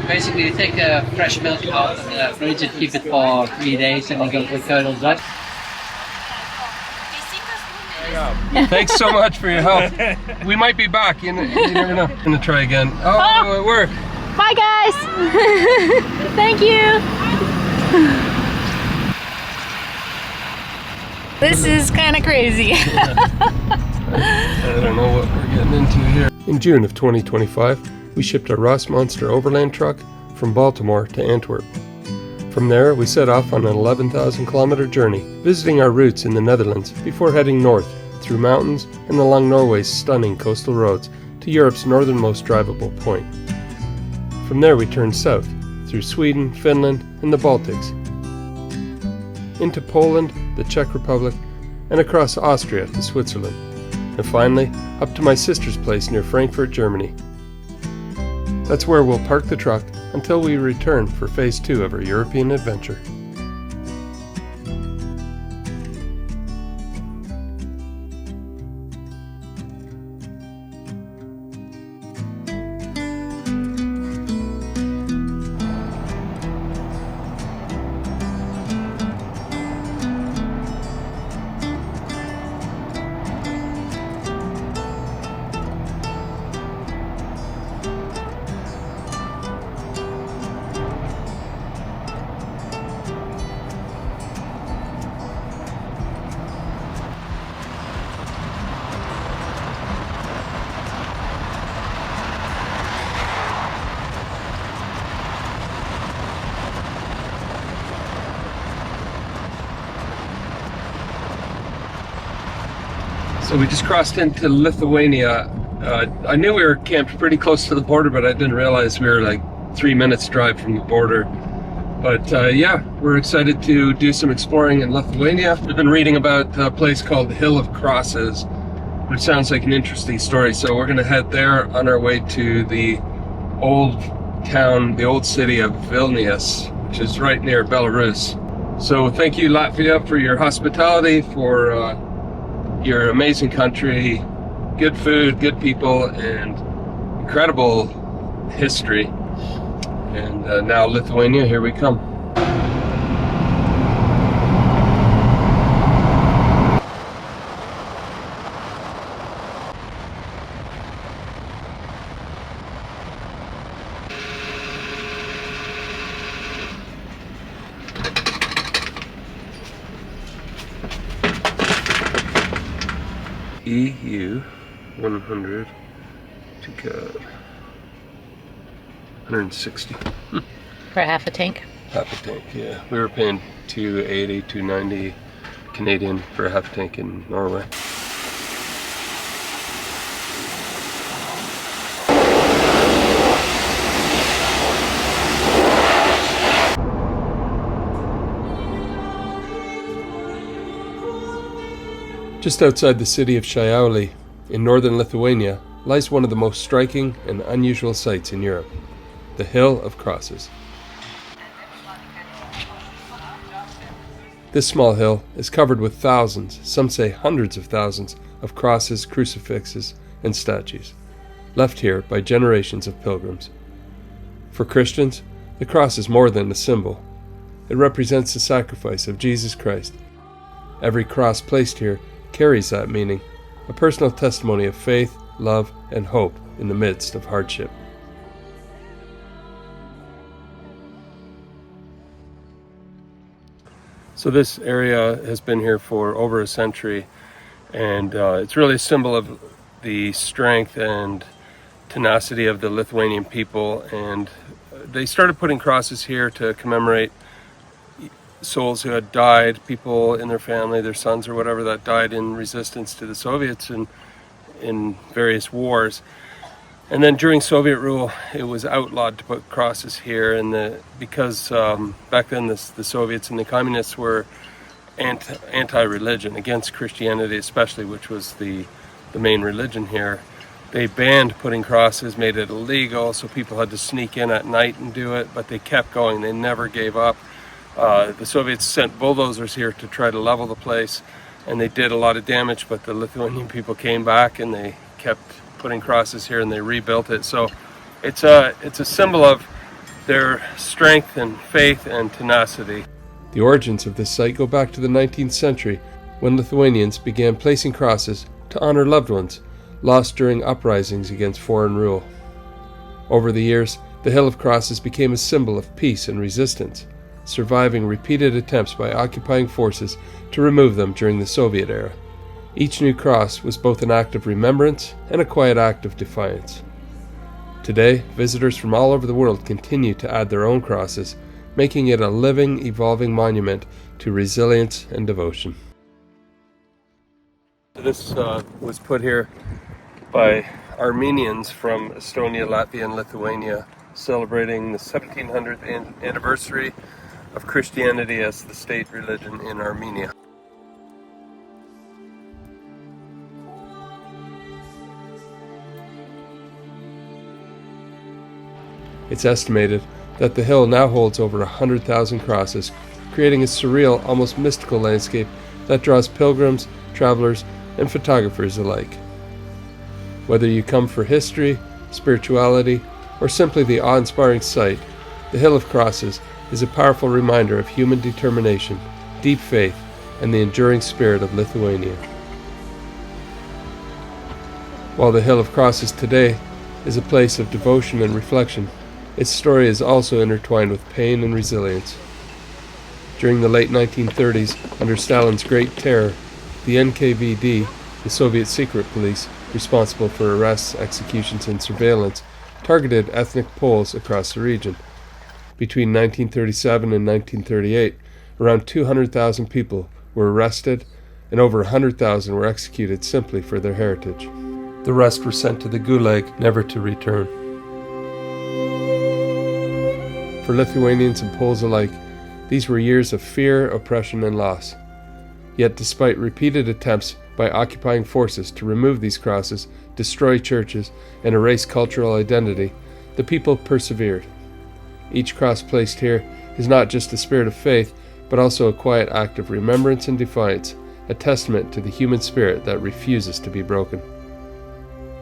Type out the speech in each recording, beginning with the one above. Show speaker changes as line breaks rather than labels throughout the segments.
Basically, you take the fresh milk out of the fridge and keep it for 3 days, and then go with curdled up.
Thanks so much for your help. We might be back. You never know. I'm gonna try again. Oh, it worked.
Bye, guys. Thank you. This is kind of crazy.
I don't know what we're getting into here. In June of 2025, we shipped our Ross Monster overland truck from Baltimore to Antwerp. From there, we set off on an 11,000 kilometer journey, visiting our roots in the Netherlands before heading north through mountains and along Norway's stunning coastal roads to Europe's northernmost drivable point. From there, we turned south through Sweden, Finland, and the Baltics, into Poland, the Czech Republic, and across Austria to Switzerland, and finally up to my sister's place near Frankfurt, Germany. That's where we'll park the truck until we return for phase 2 of our European adventure. So we just crossed into Lithuania. I knew we were camped pretty close to the border, but I didn't realize we were like 3 minutes drive from the border. But yeah, we're excited to do some exploring in Lithuania. We've been reading about a place called the Hill of Crosses, which sounds like an interesting story. So we're gonna head there on our way to the old town, the old city of Vilnius, which is right near Belarus. So thank you, Latvia, for your hospitality, for your amazing country, good food, good people, and incredible history. And now Lithuania, here we come. EU 100 to go 160
For half a tank.
half a tank. Yeah, we were paying 280 290 Canadian for a half a tank in Norway. Just outside the city of Šiauliai, in northern Lithuania, lies one of the most striking and unusual sights in Europe, the Hill of Crosses. This small hill is covered with thousands, some say hundreds of thousands, of crosses, crucifixes, and statues, left here by generations of pilgrims. For Christians, the cross is more than a symbol. It represents the sacrifice of Jesus Christ. Every cross placed here carries that meaning, a personal testimony of faith, love, and hope in the midst of hardship. So this area has been here for over a century, and it's really a symbol of the strength and tenacity of the Lithuanian people, and they started putting crosses here to commemorate souls who had died, people in their family, their sons or whatever, that died in resistance to the Soviets and in various wars. And then during Soviet rule, it was outlawed to put crosses here, and because back then the Soviets and the communists were anti-religion, against Christianity especially, which was the main religion here. They banned putting crosses, made it illegal, so people had to sneak in at night and do it, but they kept going, they never gave up. The Soviets sent bulldozers here to try to level the place, and they did a lot of damage, but the Lithuanian people came back and they kept putting crosses here and they rebuilt it. So it's a symbol of their strength and faith and tenacity. The origins of this site go back to the 19th century, when Lithuanians began placing crosses to honor loved ones lost during uprisings against foreign rule. Over the years, the Hill of Crosses became a symbol of peace and resistance, surviving repeated attempts by occupying forces to remove them during the Soviet era. Each new cross was both an act of remembrance and a quiet act of defiance. Today, visitors from all over the world continue to add their own crosses, making it a living, evolving monument to resilience and devotion. This was put here by Armenians from Estonia, Latvia, and Lithuania, celebrating the 1700th anniversary of Christianity as the state religion in Armenia. It's estimated that the hill now holds over 100,000 crosses, creating a surreal, almost mystical landscape that draws pilgrims, travelers, and photographers alike. Whether you come for history, spirituality, or simply the awe-inspiring sight, the Hill of Crosses is a powerful reminder of human determination, deep faith, and the enduring spirit of Lithuania. While the Hill of Crosses today is a place of devotion and reflection, its story is also intertwined with pain and resilience. During the late 1930s, under Stalin's Great Terror, the NKVD, the Soviet secret police responsible for arrests, executions, and surveillance, targeted ethnic Poles across the region. Between 1937 and 1938, around 200,000 people were arrested and over 100,000 were executed simply for their heritage. The rest were sent to the Gulag, never to return. For Lithuanians and Poles alike, these were years of fear, oppression, and loss. Yet despite repeated attempts by occupying forces to remove these crosses, destroy churches, and erase cultural identity, the people persevered. Each cross placed here is not just a spirit of faith, but also a quiet act of remembrance and defiance, a testament to the human spirit that refuses to be broken.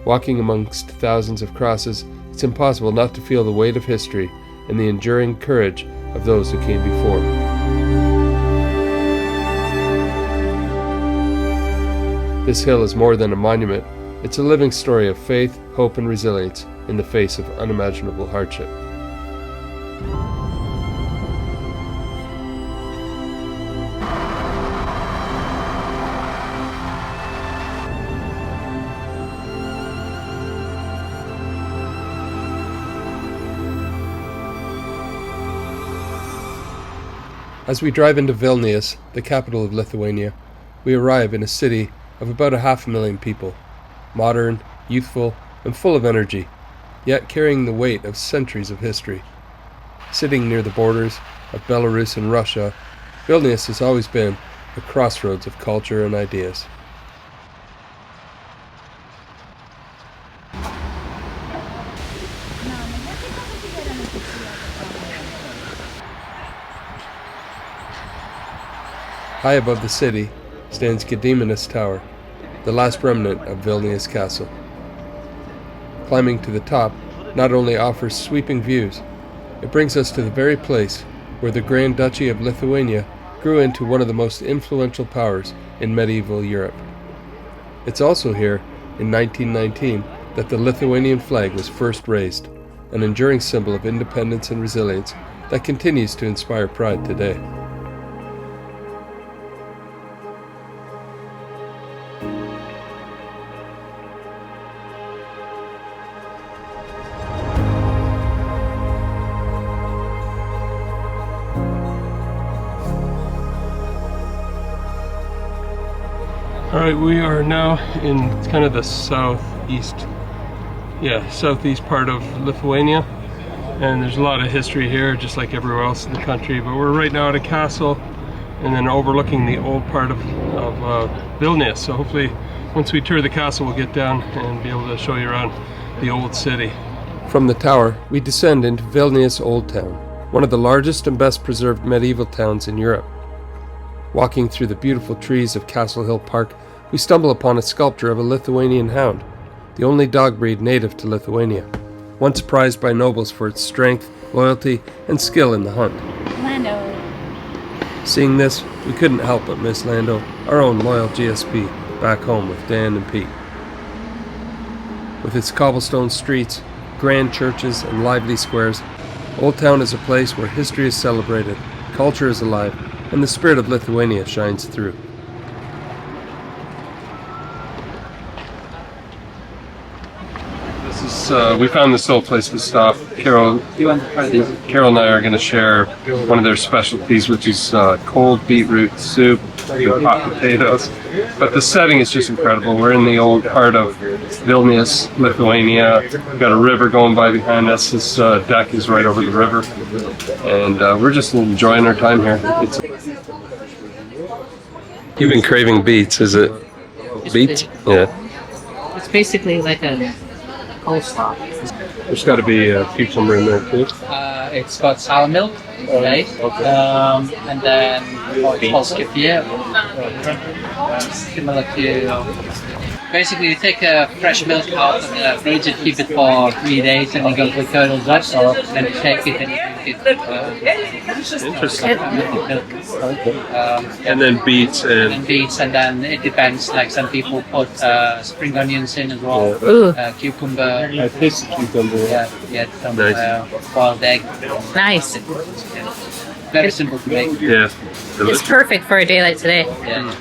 Walking amongst thousands of crosses, it's impossible not to feel the weight of history and the enduring courage of those who came before. This hill is more than a monument. It's a living story of faith, hope, and resilience in the face of unimaginable hardship. As we drive into Vilnius, the capital of Lithuania, we arrive in a city of about 500,000 people, modern, youthful, and full of energy, yet carrying the weight of centuries of history. Sitting near the borders of Belarus and Russia, Vilnius has always been a crossroads of culture and ideas. High above the city stands Gediminas Tower, the last remnant of Vilnius Castle. Climbing to the top not only offers sweeping views, it brings us to the very place where the Grand Duchy of Lithuania grew into one of the most influential powers in medieval Europe. It's also here, in 1919, that the Lithuanian flag was first raised, an enduring symbol of independence and resilience that continues to inspire pride today. Alright, we are now in kind of the southeast part of Lithuania, and there's a lot of history here, just like everywhere else in the country, but we're right now at a castle and then overlooking the old part of Vilnius. So hopefully once we tour the castle we'll get down and be able to show you around the old city. From the tower we descend into Vilnius Old Town, one of the largest and best preserved medieval towns in Europe. Walking through the beautiful trees of Castle Hill Park, we stumble upon a sculpture of a Lithuanian hound, the only dog breed native to Lithuania. once prized by nobles for its strength, loyalty, and skill in the hunt.
Lando.
Seeing this, we couldn't help but miss Lando, our own loyal GSP, back home with Dan and Pete. With its cobblestone streets, grand churches, and lively squares, Old Town is a place where history is celebrated, culture is alive, and the spirit of Lithuania shines through. We found this little place to stop. Carol and I are going to share one of their specialties, which is cold beetroot soup with hot potatoes. But the setting is just incredible. We're in the old heart of Vilnius, Lithuania. We've got a river going by behind us. This deck is right over the river. And we're just enjoying our time here. You've been craving beets, is it? Beets? Yeah.
It's basically like a coleslaw.
There's got to be cucumber in there too.
It's got sour milk, right? And then it's called Shipyard. Similar to. Basically, you take fresh milk out of the fridge and keep it for 3 days, and then go to curdled up, then you shake it and you drink it.
Interesting.
And
And then beets and
beets, and then it depends. Like some people put spring onions in as well, cucumber.
I tasted cucumber.
Yeah, some
Nice.
boiled egg.
Nice.
Very simple to make.
Yeah.
It's perfect for a day like today.
Yeah.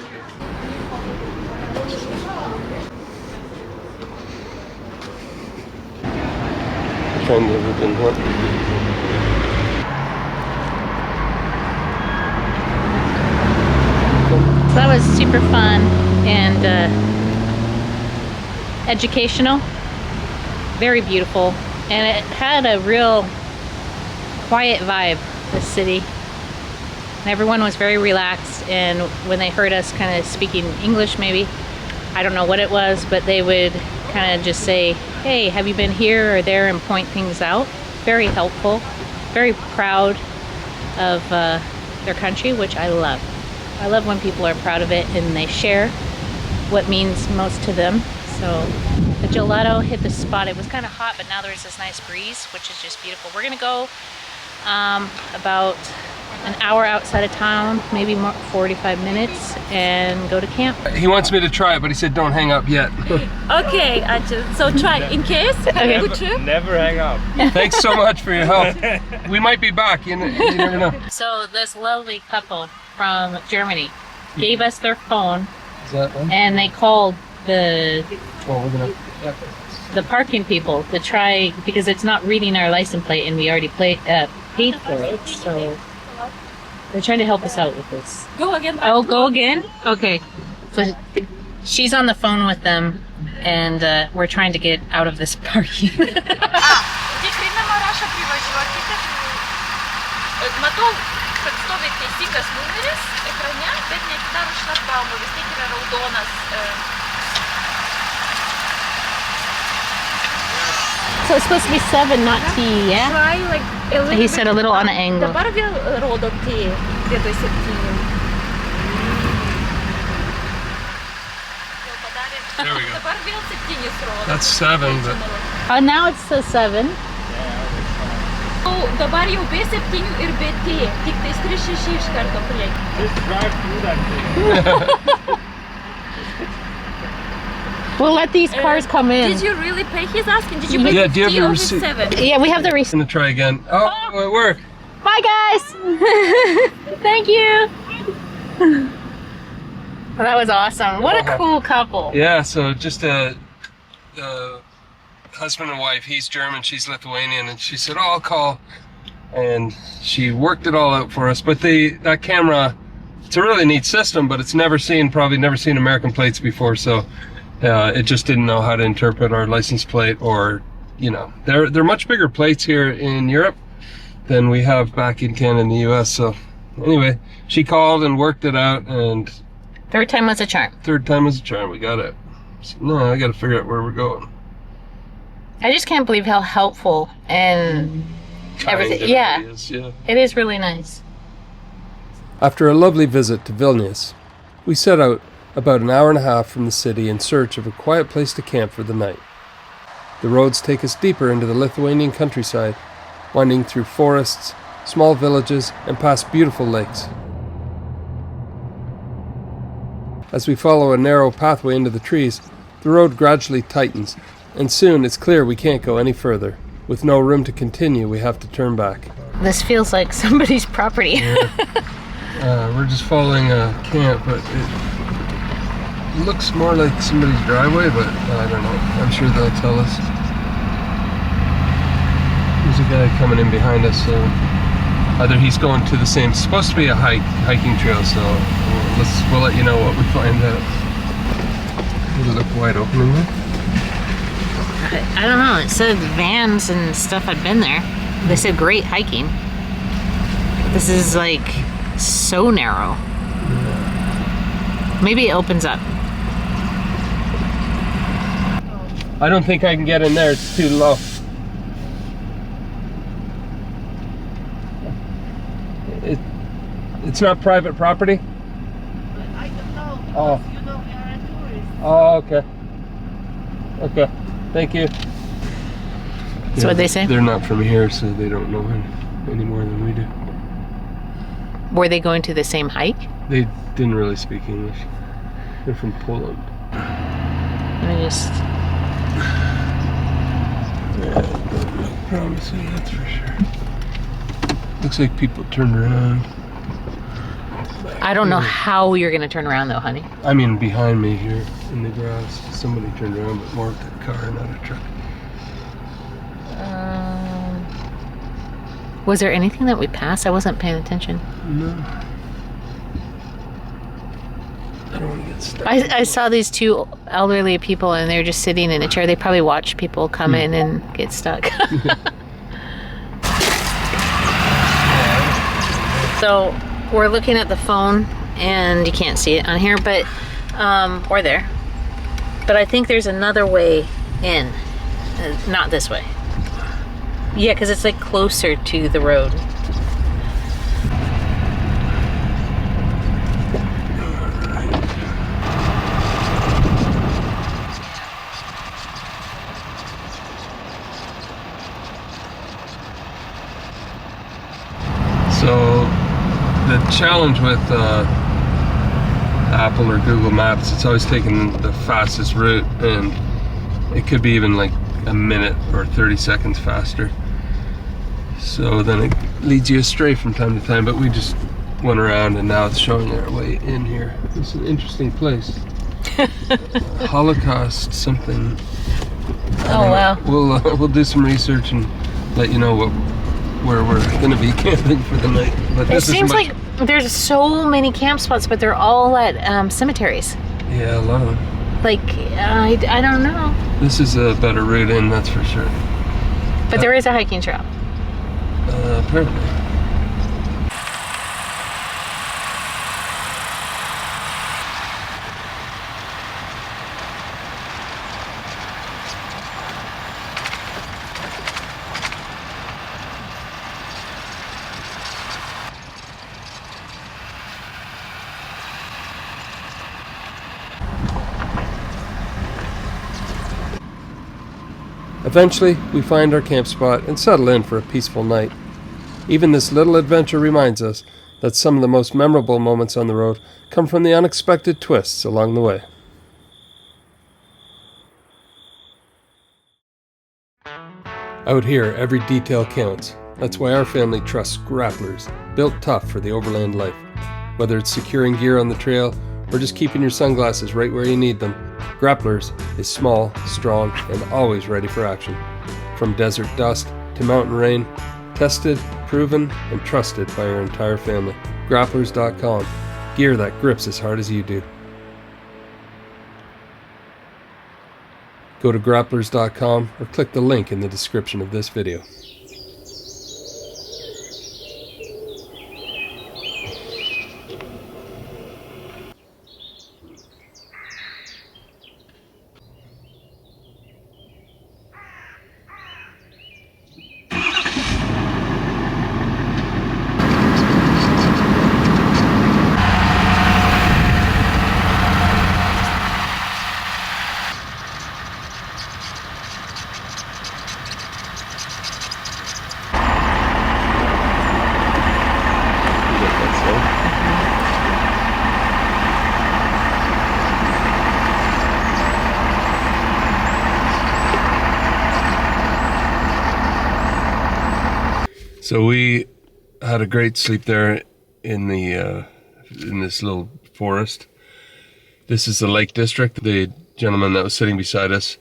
So that was super fun and educational, very beautiful, and it had a real quiet vibe, this city. And everyone was very relaxed, and when they heard us kind of speaking English, maybe, I don't know what it was, but they would kind of just say, hey, have you been here or there, and point things out. Very helpful, very proud of their country, which I love. I love when people are proud of it and they share what means most to them. So the gelato hit the spot. It was kind of hot, but now there's this nice breeze, which is just beautiful. We're gonna go about an hour outside of town, maybe more, 45 minutes, and go to camp.
He wants me to try it, but he said don't hang up yet.
Okay, so try in case. Okay.
Never hang up.
Thanks so much for your help. We might be back, you never know.
So this lovely couple from Germany gave us their phone,
Is that one?
and they called the
Well, we're gonna...
parking people to try, because it's not reading our license plate and we already paid for it. So they're trying to help us out with this. Go again. Oh, go again? Okay. So she's on the phone with them, and we're trying to get out of this parking.
Matau, kad stovi teisingas numeris ekrane, bet neatidaro šlagbaumų, vis tiek yra raudonas.
So it's supposed to be 7, not T, yeah?
Try like a little
He said a little on an angle.
Dabar vėl rodo T, vietoj 7.
There we go.
Dabar vėl 7 rodo.
That's 7, but...
Oh, now it's the 7.
Dabar jau be 7 ir be T, tik tais 3-6 iš karto prieki.
Just drive through that thing.
We'll let these cars come in.
Did you really pay? He's asking, did you pay
Yeah, do you have
T
the
or
receipt?
7?
Yeah, we have the receipt.
I'm gonna try again. Oh, it worked.
Bye, guys. Thank you. Well, that was awesome. What a cool couple.
Yeah, so just the husband and wife, he's German, she's Lithuanian, and she said, oh, I'll call. And she worked it all out for us. But that camera, it's a really neat system, but it's probably never seen American plates before, so it just didn't know how to interpret our license plate, or, you know, they're much bigger plates here in Europe than we have back in Canada and the US. So anyway, she called and worked it out, and
Third time was a charm.
third time was a charm. We got it. So now I got to figure out where we're going.
I just can't believe how helpful and everything. Yeah, it is really nice.
After a lovely visit to Vilnius, we set out about an hour and a half from the city in search of a quiet place to camp for the night. The roads take us deeper into the Lithuanian countryside, winding through forests, small villages, and past beautiful lakes. As we follow a narrow pathway into the trees, the road gradually tightens, and soon it's clear we can't go any further. With no room to continue, we have to turn back.
This feels like somebody's property.
Yeah. We're just following a camp, but it looks more like somebody's driveway, but I don't know. I'm sure they'll tell us. There's a guy coming in behind us, so either he's going to the same, it's supposed to be a hiking trail, so we'll let you know what we find out. Does it look wide open in there?
I don't know. It said vans and stuff had been there. They said great hiking. This is like so narrow. Maybe it opens up.
I don't think I can get in there. It's too low. It's not private property?
I don't know.
Oh.
You know, we are a tourist.
Oh, okay. Okay. Thank you.
So what'd they say?
They're not from here, so they don't know any more than we do.
Were they going to the same hike?
They didn't really speak English. They're from Poland.
Let me just...
Yeah, no promising, that's for sure. Looks like people turned around.
I don't know how you're going to turn around though, honey.
I mean, behind me here in the grass, somebody turned around, but more like a car, not a truck.
Was there anything that we passed? I wasn't paying attention.
No. I don't want to get stuck.
I saw these two elderly people and they're just sitting in a chair. They probably watch people come in and get stuck. So we're looking at the phone and you can't see it on here, but or there. But I think there's another way in, not this way. Yeah, because it's like closer to the road.
So the challenge with Apple or Google Maps, it's always taking the fastest route, and it could be even like a minute or 30 seconds faster. So then it leads you astray from time to time, but we just went around and now it's showing our way in here. It's an interesting place. Holocaust something.
Oh wow.
We'll do some research and let you know where we're going to be camping for the night. But
It seems like there's so many camp spots, but they're all at cemeteries.
Yeah, a lot of them.
Like, I don't know.
This is a better route in, that's for sure.
But there is a hiking trail.
Apparently. Eventually, we find our camp spot and settle in for a peaceful night. Even this little adventure reminds us that some of the most memorable moments on the road come from the unexpected twists along the way. Out here, every detail counts. That's why our family trusts grapplers, built tough for the overland life. Whether it's securing gear on the trail or just keeping your sunglasses right where you need them, Grapplers is small, strong, and always ready for action. From desert dust to mountain rain, tested, proven, and trusted by our entire family. Grapplers.com. Gear that grips as hard as you do. Go to grapplers.com or click the link in the description of this video. So we had a great sleep there in the in this little forest. This is the Lake District. The gentleman that was sitting beside us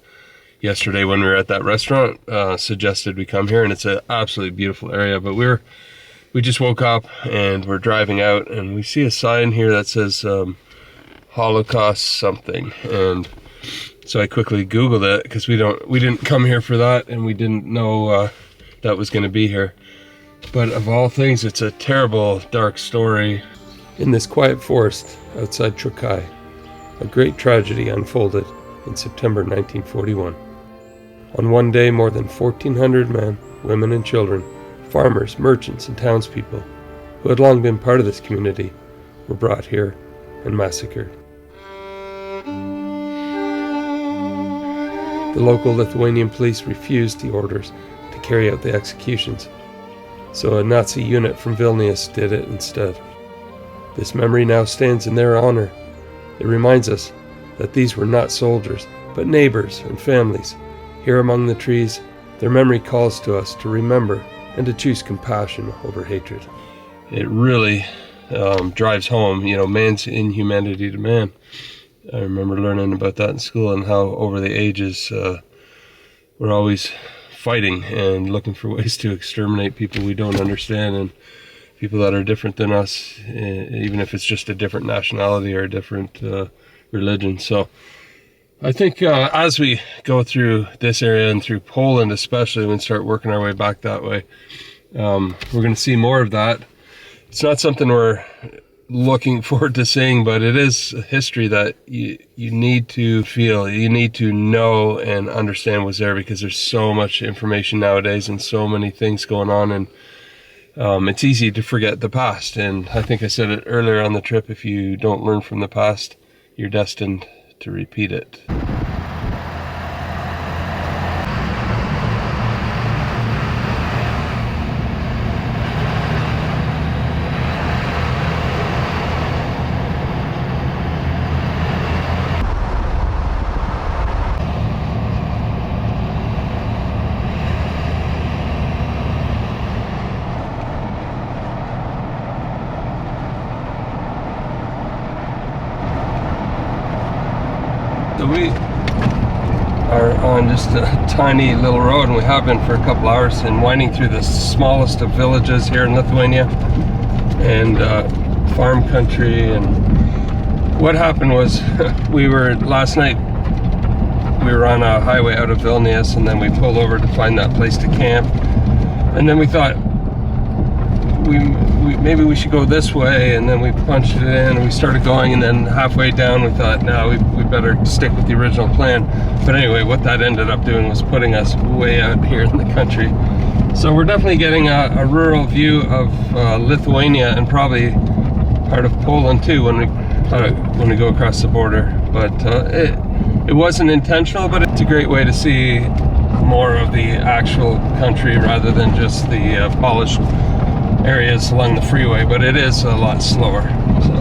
yesterday when we were at that restaurant suggested we come here, and it's an absolutely beautiful area. But we just woke up and we're driving out, and we see a sign here that says Holocaust something, and so I quickly Googled it because we didn't come here for that, and we didn't know that was going to be here. But of all things, it's a terrible, dark story. In this quiet forest outside Trakai, a great tragedy unfolded in September 1941. On one day, more than 1,400 men, women and children, farmers, merchants and townspeople, who had long been part of this community, were brought here and massacred. The local Lithuanian police refused the orders to carry out the executions, so a Nazi unit from Vilnius did it instead. This memory now stands in their honor. It reminds us that these were not soldiers, but neighbors and families. Here among the trees, their memory calls to us to remember and to choose compassion over hatred. It really drives home, man's inhumanity to man. I remember learning about that in school, and how over the ages we're always fighting and looking for ways to exterminate people we don't understand, and people that are different than us, even if it's just a different nationality or a different religion. So I think as we go through this area and through Poland especially, and start working our way back that way, we're going to see more of that. It's not something we're looking forward to seeing, but it is a history that you need to feel, you need to know and understand what's there, because there's so much information nowadays and so many things going on, and it's easy to forget the past. And I think I said it earlier on the trip, if you don't learn from the past, you're destined to repeat it. So we are on just a tiny little road, and we have been for a couple hours, and winding through the smallest of villages here in Lithuania, and farm country. And what happened was, last night we were on a highway out of Vilnius, and then we pulled over to find that place to camp, and then we thought maybe we should go this way, and then we punched it in and we started going, and then halfway down we thought, no, we better stick with the original plan. But anyway, what that ended up doing was putting us way out here in the country. So we're definitely getting a rural view of Lithuania, and probably part of Poland too when we go across the border. But it wasn't intentional, but it's a great way to see more of the actual country rather than just the polished areas along the freeway. But it is a lot slower, so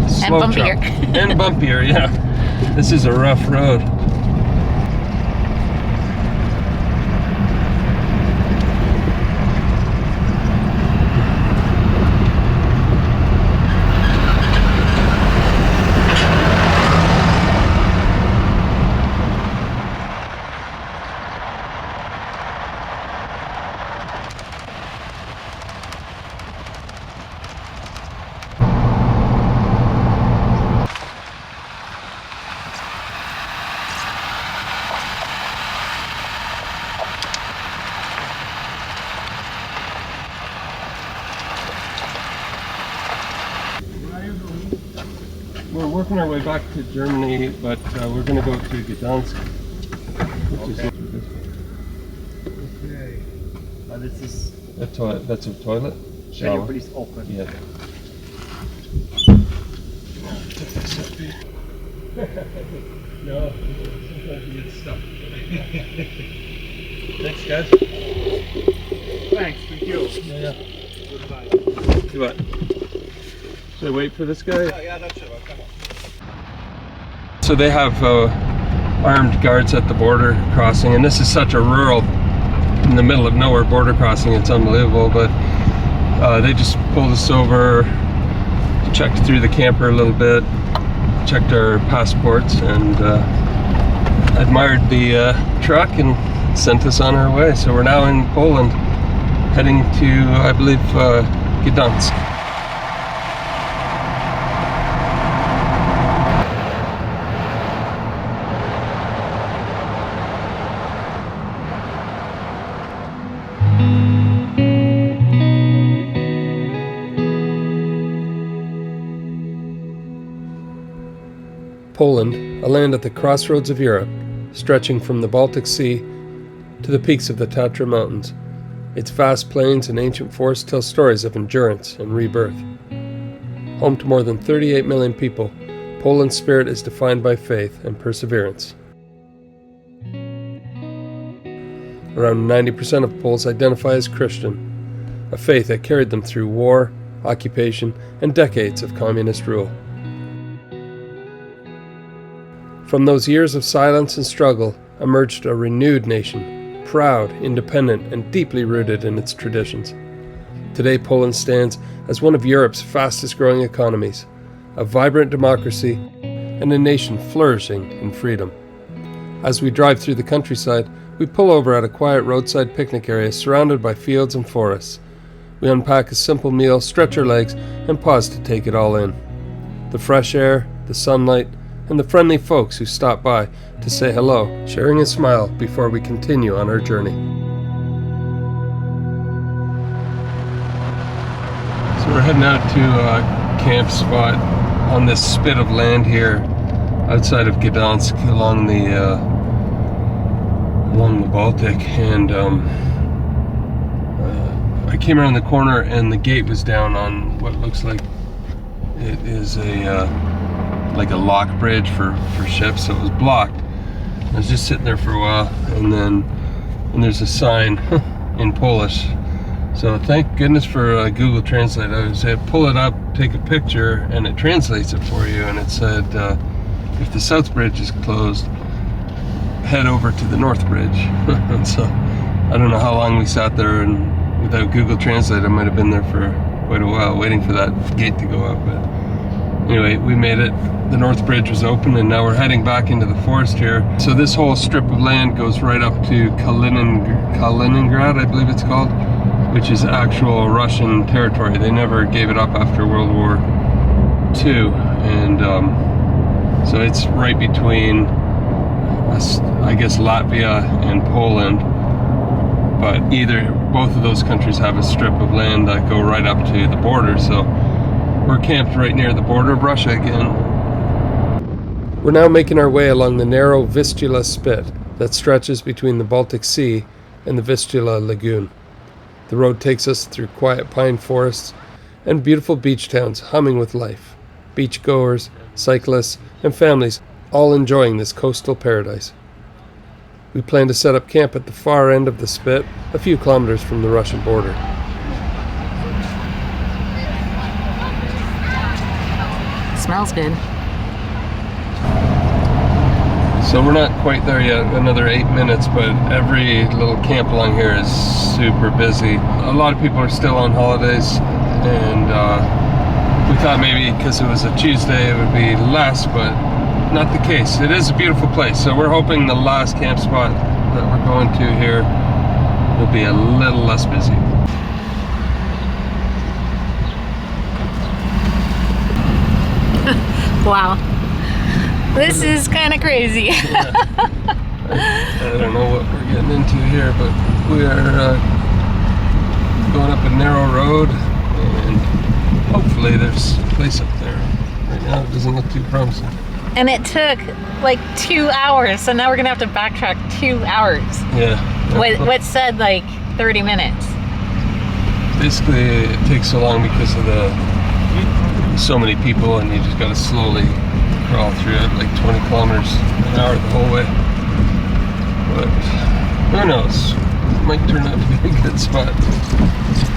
slow
and bumpier.
And bumpier, yeah. This is a rough road. We're working our way back to Germany, but we're going to go to Gdansk, which is
Okay. This is
a toilet. That's a toilet.
can you
Shower.
please open?
Yeah. No, sometimes you get stuck. Thanks, guys.
Thanks, thank you.
Yeah.
Goodbye.
Do what? Should I wait for this guy?
Yeah, that's it. Come on.
So they have armed guards at the border crossing, and this is such a rural in the middle of nowhere border crossing. It's unbelievable, but they just pulled us over, checked through the camper a little bit, checked our passports, and admired the truck and sent us on our way. So we're now in Poland, heading to, I believe, Gdansk. Poland, a land at the crossroads of Europe, stretching from the Baltic Sea to the peaks of the Tatra Mountains. Its vast plains and ancient forests tell stories of endurance and rebirth. Home to more than 38 million people, Poland's spirit is defined by faith and perseverance. Around 90% of Poles identify as Christian, a faith that carried them through war, occupation, and decades of communist rule. From those years of silence and struggle emerged a renewed nation, proud, independent, and deeply rooted in its traditions. Today, Poland stands as one of Europe's fastest-growing economies, a vibrant democracy, and a nation flourishing in freedom. As we drive through the countryside, we pull over at a quiet roadside picnic area surrounded by fields and forests. We unpack a simple meal, stretch our legs, and pause to take it all in. The fresh air, the sunlight, and the friendly folks who stop by to say hello, sharing a smile before we continue on our journey. So we're heading out to a camp spot on this spit of land here outside of Gdansk along the Baltic, and I came around the corner and the gate was down on what looks like it is like a lock bridge for ships, so it was blocked. I was just sitting there for a while, and there's a sign in Polish. So thank goodness for Google Translate. I would say pull it up, take a picture, and it translates it for you. And it said, if the south bridge is closed, head over to the north bridge. And so I don't know how long we sat there, and without Google Translate, I might have been there for quite a while waiting for that gate to go up. But anyway, we made it. The north bridge was open, and now we're heading back into the forest here. So this whole strip of land goes right up to Kaliningrad, I believe it's called, which is actual Russian territory. They never gave it up after World War II, and so it's right between, I guess, Latvia and Poland. But both of those countries have a strip of land that go right up to the border. So we're camped right near the border of Russia again. We're now making our way along the narrow Vistula Spit that stretches between the Baltic Sea and the Vistula Lagoon. The road takes us through quiet pine forests and beautiful beach towns humming with life. Beachgoers, cyclists, and families all enjoying this coastal paradise. We plan to set up camp at the far end of the spit, a few kilometers from the Russian border.
Smells good.
So we're not quite there yet, another 8 minutes, but every little camp along here is super busy. A lot of people are still on holidays, and we thought maybe because it was a Tuesday it would be less, but not the case. It is a beautiful place, so we're hoping the last camp spot that we're going to here will be a little less busy.
Wow. This is kind of crazy.
I don't know what we're getting into here, but we are going up a narrow road, and hopefully there's a place up there. Right now it doesn't look too promising.
And it took like 2 hours, so now we're gonna have to backtrack 2 hours.
Yeah.
What said like 30 minutes?
Basically, it takes so long because of so many people, and you just gotta slowly crawl through it, like 20 kilometers an hour the whole way. But who knows? It might turn out to be a good spot.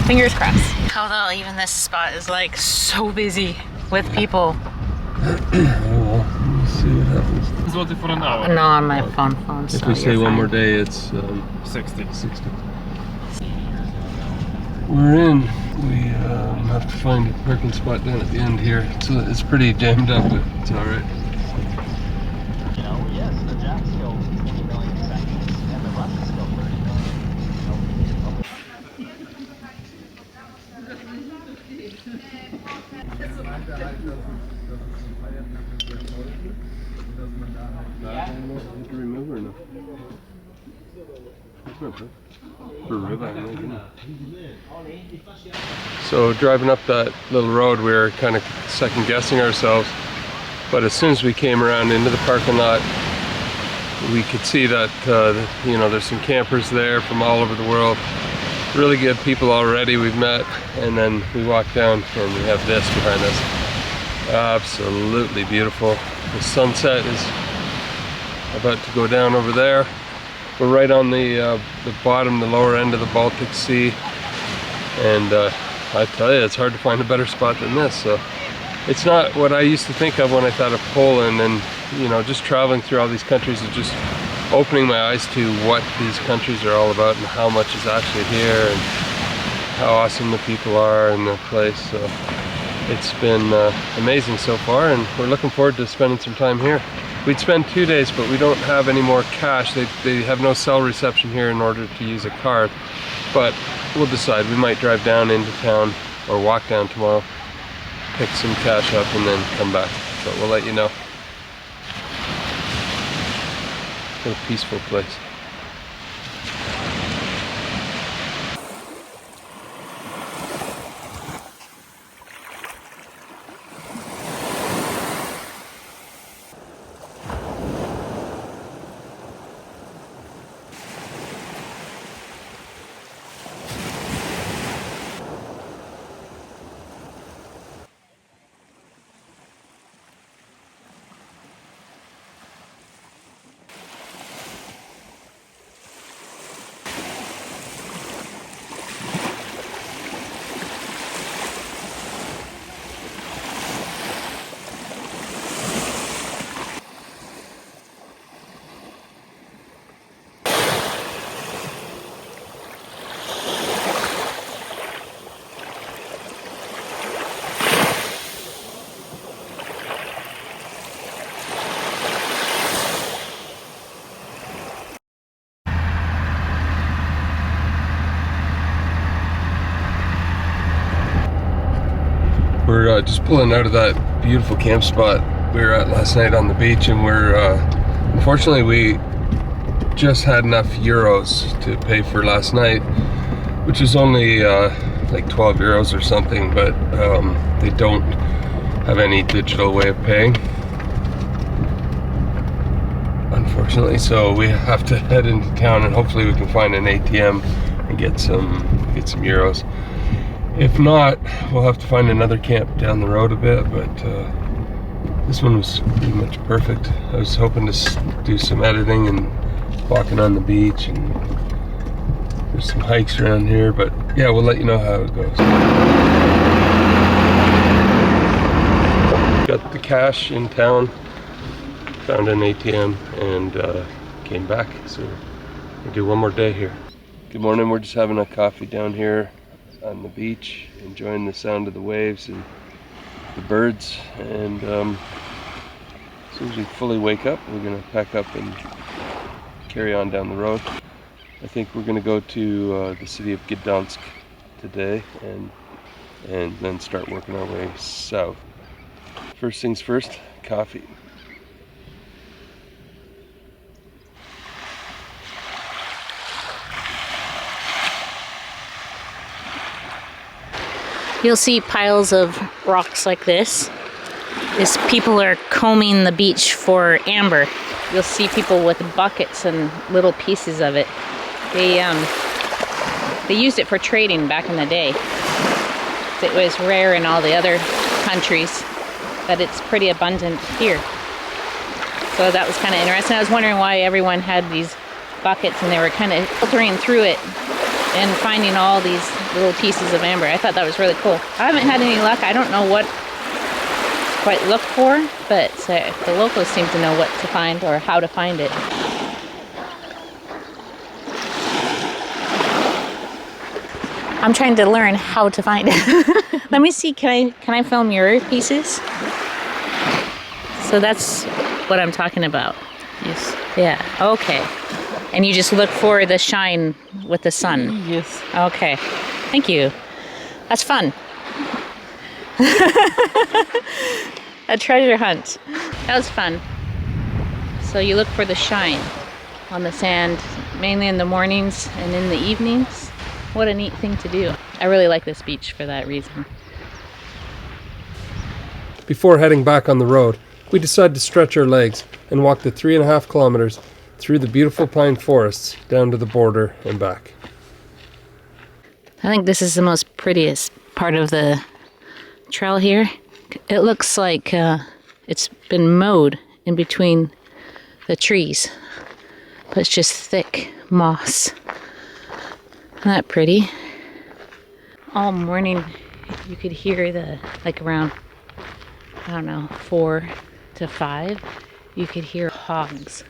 Fingers crossed. Although even this spot is like so busy with people.
Oh well, let's see what happens.
Zloty for an hour.
No, on my phone.
If we stay one more day, it's
60.
60. we're in. We have to find a parking spot down at the end here. It's pretty jammed up, but it's all right.
You know, yes, the Japs killed 20 million seconds, and the Russians killed 30 million.
So driving up that little road, we were kind of second guessing ourselves, but as soon as we came around into the parking lot, we could see that you know, there's some campers there from all over the world. Really good people already we've met, and then we walked down and we have this behind us. Absolutely beautiful. The sunset is about to go down over there. We're right on the bottom, the lower end of the Baltic Sea, and I tell you, it's hard to find a better spot than this. So it's not what I used to think of when I thought of Poland, and you know, just traveling through all these countries is just opening my eyes to what these countries are all about and how much is actually here and how awesome the people are in the place. So it's been amazing so far, and we're looking forward to spending some time here. We'd spend 2 days, but we don't have any more cash. They have no cell reception here in order to use a card. But we'll decide. We might drive down into town or walk down tomorrow, pick some cash up, and then come back. But we'll let you know. What a peaceful place. We're just pulling out of that beautiful camp spot we were at last night on the beach, and we're unfortunately we just had enough euros to pay for last night, which is only like 12 euros or something, but they don't have any digital way of paying, unfortunately. So we have to head into town, and hopefully we can find an ATM and get some euros. If not, we'll have to find another camp down the road a bit, but this one was pretty much perfect. I was hoping to do some editing and walking on the beach, and there's some hikes around here, but yeah, we'll let you know how it goes. Got the cash in town, found an ATM, and came back, so we'll do one more day here. Good morning, we're just having a coffee down here on the beach, enjoying the sound of the waves and the birds, and as soon as we fully wake up, we're going to pack up and carry on down the road. I think we're going to go to the city of Gdansk today, and then start working our way south. First things first, coffee.
You'll see piles of rocks like this as people are combing the beach for amber. You'll see people with buckets and little pieces of it. They used it for trading back in the day. It was rare in all the other countries, but it's pretty abundant here. So that was kind of interesting. I was wondering why everyone had these buckets, and they were kind of filtering through it and finding all these little pieces of amber. I thought that was really cool. I haven't had any luck. I don't know what to quite look for, but the locals seem to know what to find or how to find it. I'm trying to learn how to find it. Let me see, can I film your pieces? So that's what I'm talking about.
Yes.
Yeah, okay. And you just look for the shine with the sun?
Yes.
Okay, thank you. That's fun. A treasure hunt. That was fun. So you look for the shine on the sand, mainly in the mornings and in the evenings. What a neat thing to do. I really like this beach for that reason.
Before heading back on the road, we decided to stretch our legs and walk the 3.5 kilometers through the beautiful pine forests down to the border and back.
I think this is the most prettiest part of the trail here. It looks like it's been mowed in between the trees, but it's just thick moss. Isn't that pretty? All morning you could hear like around, I don't know, 4 to 5, you could hear hogs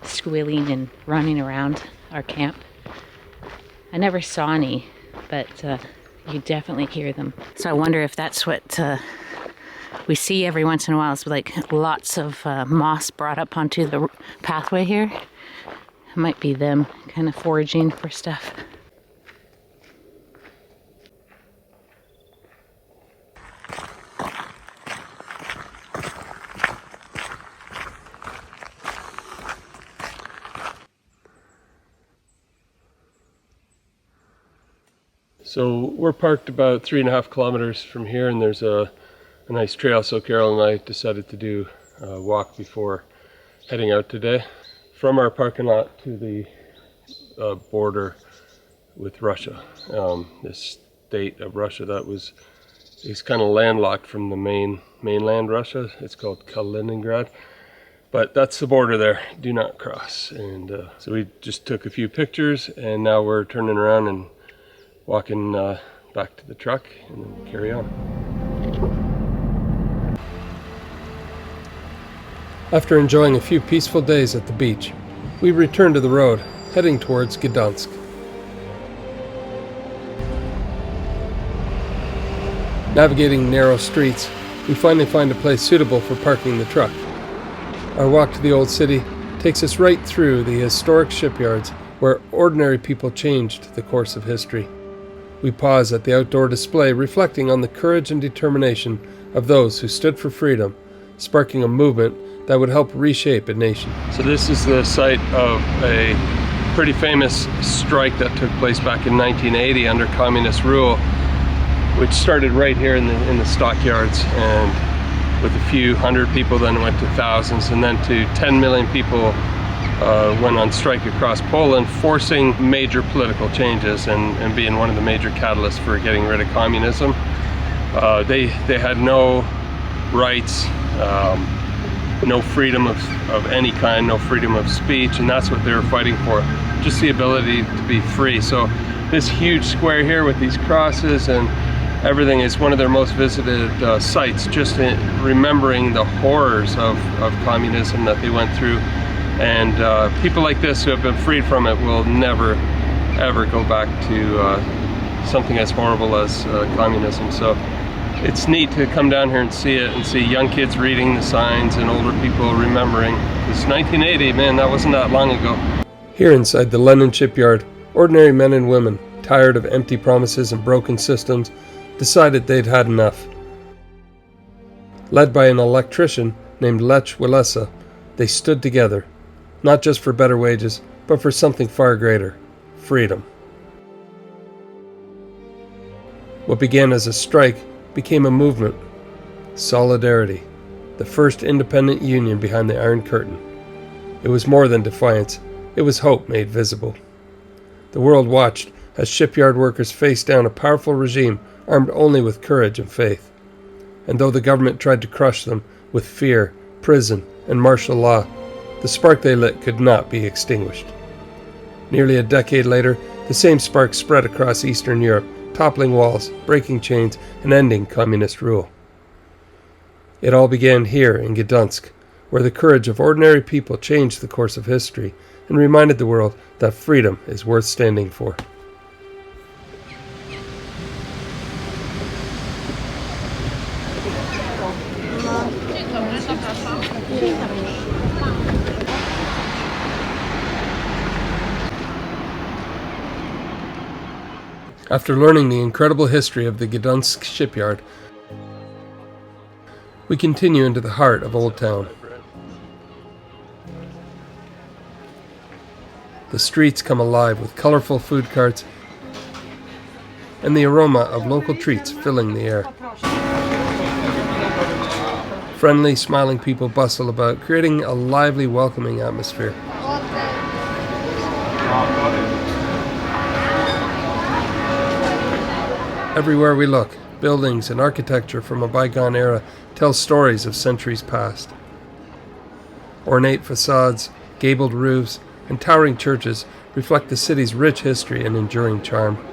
squealing and running around our camp. I never saw any, but you definitely hear them. So I wonder if that's what we see every once in a while. It's like lots of moss brought up onto the pathway here. It might be them kind of foraging for stuff.
So we're parked about 3.5 kilometers from here, and there's a nice trail, so Carol and I decided to do a walk before heading out today. From our parking lot to the border with Russia, this state of Russia that is kind of landlocked from the mainland Russia. It's called Kaliningrad, but that's the border there. Do not cross. And so we just took a few pictures, and now we're turning around and walking back to the truck and then carry on. After enjoying a few peaceful days at the beach, we returned to the road, heading towards Gdansk. Navigating narrow streets, we finally find a place suitable for parking the truck. Our walk to the old city takes us right through the historic shipyards where ordinary people changed the course of history. We pause at the outdoor display, reflecting on the courage and determination of those who stood for freedom, sparking a movement that would help reshape a nation. So this is the site of a pretty famous strike that took place back in 1980 under communist rule, which started right here in the stockyards, and with a few hundred people, then it went to thousands, and then to 10 million people went on strike across Poland, forcing major political changes and being one of the major catalysts for getting rid of communism. They had no rights, no freedom of any kind, no freedom of speech, and that's what they were fighting for, just the ability to be free. So this huge square here with these crosses and everything is one of their most visited sites, just remembering the horrors of communism that they went through. And people like this who have been freed from it will never ever go back to something as horrible as communism. So it's neat to come down here and see it, and see young kids reading the signs and older people remembering. It's 1980, man, that wasn't that long ago. Here inside the London Shipyard, ordinary men and women, tired of empty promises and broken systems, decided they'd had enough. Led by an electrician named Lech Walesa, they stood together, not just for better wages, but for something far greater: freedom. What began as a strike became a movement. Solidarity, the first independent union behind the Iron Curtain. It was more than defiance, it was hope made visible. The world watched as shipyard workers faced down a powerful regime armed only with courage and faith. And though the government tried to crush them with fear, prison, and martial law, the spark they lit could not be extinguished. Nearly a decade later, the same spark spread across Eastern Europe, toppling walls, breaking chains, and ending communist rule. It all began here in Gdansk, where the courage of ordinary people changed the course of history and reminded the world that freedom is worth standing for. After learning the incredible history of the Gdansk shipyard, we continue into the heart of Old Town. The streets come alive with colorful food carts and the aroma of local treats filling the air. Friendly, smiling people bustle about, creating a lively, welcoming atmosphere. Everywhere we look, buildings and architecture from a bygone era tell stories of centuries past. Ornate facades, gabled roofs, and towering churches reflect the city's rich history and enduring charm.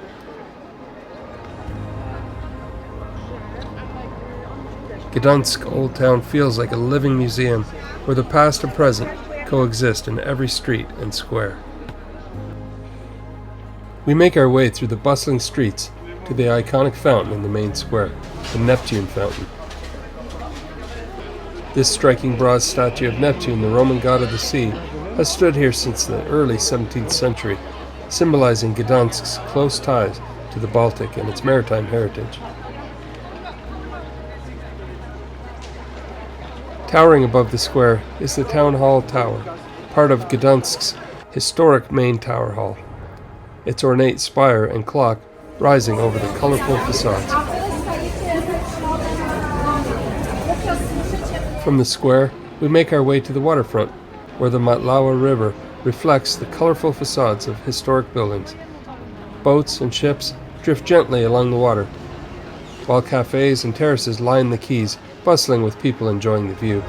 Gdansk Old Town feels like a living museum where the past and present coexist in every street and square. We make our way through the bustling streets to the iconic fountain in the main square, the Neptune Fountain. This striking bronze statue of Neptune, the Roman god of the sea, has stood here since the early 17th century, symbolizing Gdansk's close ties to the Baltic and its maritime heritage. Towering above the square is the Town Hall Tower, part of Gdansk's historic main tower hall, its ornate spire and clock rising over the colorful facades. From the square, we make our way to the waterfront, where the Matlawa River reflects the colorful facades of historic buildings. Boats and ships drift gently along the water, while cafes and terraces line the quays, bustling with people enjoying the view.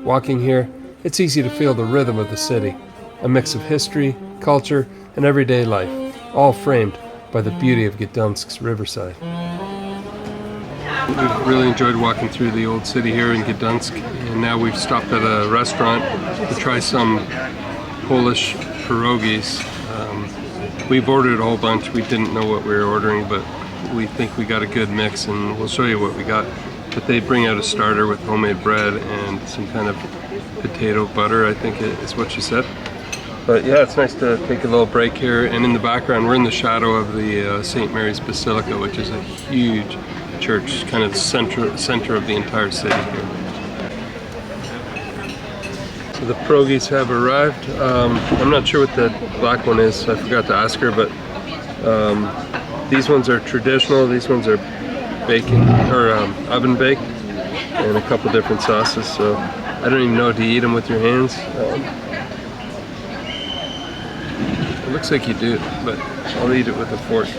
Walking here, it's easy to feel the rhythm of the city, a mix of history, culture, and everyday life, all framed by the beauty of Gdansk's riverside. We've really enjoyed walking through the old city here in Gdansk, and now we've stopped at a restaurant to try some Polish pierogies. We've ordered a whole bunch. We didn't know what we were ordering, but we think we got a good mix, and we'll show you what we got. But they bring out a starter with homemade bread and some kind of potato butter, I think is what she said. But yeah, it's nice to take a little break here. And in the background, we're in the shadow of the St. Mary's Basilica, which is a huge church, kind of the center of the entire city here. So the pierogies have arrived. I'm not sure what the black one is. I forgot to ask her, but these ones are traditional. These ones are bacon or oven baked, and a couple different sauces. So I don't even know, do you eat them with your hands? It looks like you do, but I'll eat it with a fork.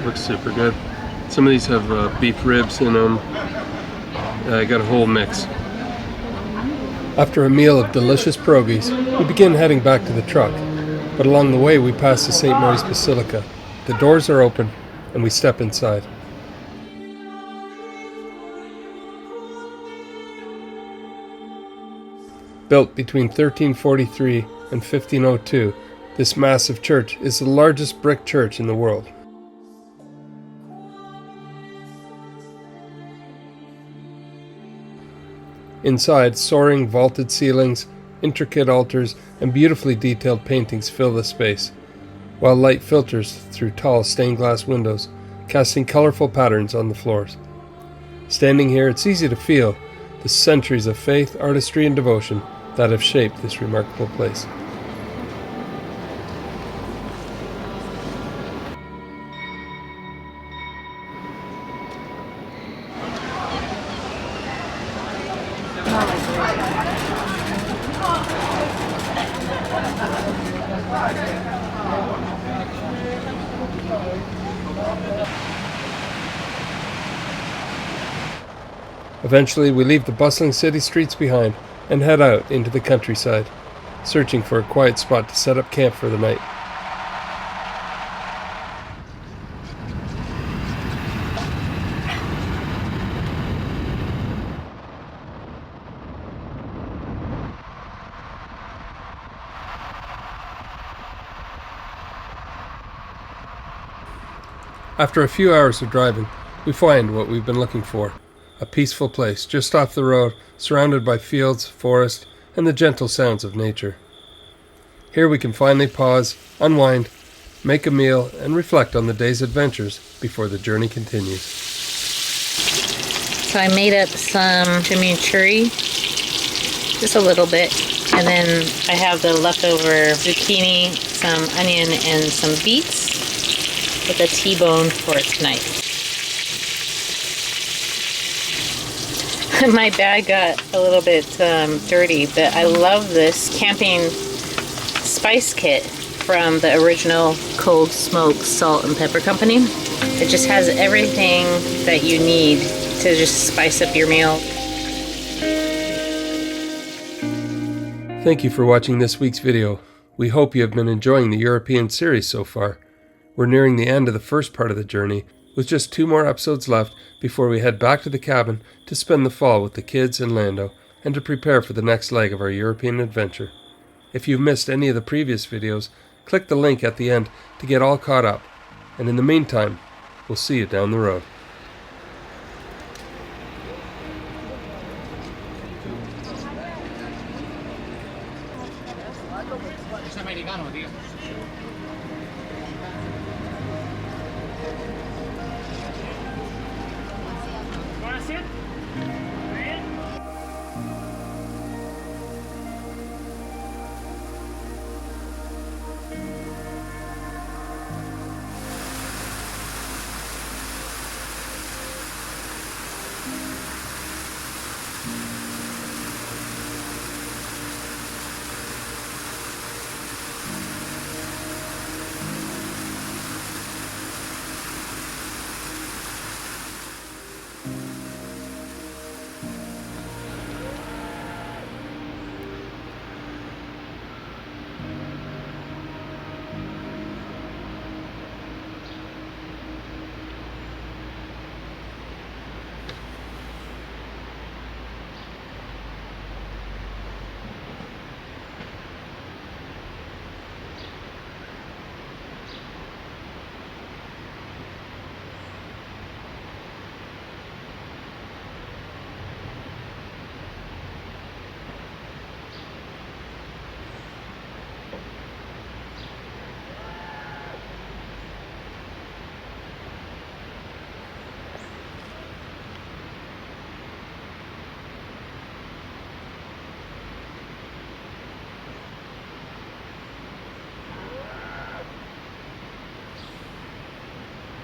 Looks super good. Some of these have beef ribs in them. I got a whole mix. After a meal of delicious pierogies, we begin heading back to the truck, but along the way we pass the St. Mary's Basilica. The doors are open, and we step inside. Built between 1343 and 1502, this massive church is the largest brick church in the world. Inside, soaring vaulted ceilings, intricate altars, and beautifully detailed paintings fill the space, while light filters through tall stained glass windows, casting colorful patterns on the floors. Standing here, it's easy to feel the centuries of faith, artistry, and devotion that have shaped this remarkable place. Eventually, we leave the bustling city streets behind and head out into the countryside, searching for a quiet spot to set up camp for the night. After a few hours of driving, we find what we've been looking for. A peaceful place just off the road, surrounded by fields, forest, and the gentle sounds of nature. Here we can finally pause, unwind, make a meal, and reflect on the day's adventures before the journey continues.
So I made up some chimichurri, just a little bit, and then I have the leftover zucchini, some onion, and some beets with a T-bone for tonight. My bag got a little bit dirty, but I love this camping spice kit from the original Cold Smoke Salt and Pepper Company. It just has everything that you need to just spice up your meal.
Thank you for watching this week's video. We hope you have been enjoying the European series so far. We're nearing the end of the first part of the journey, with just 2 more episodes left before we head back to the cabin to spend the fall with the kids and Lando, and to prepare for the next leg of our European adventure. If you've missed any of the previous videos, click the link at the end to get all caught up. And in the meantime, we'll see you down the road.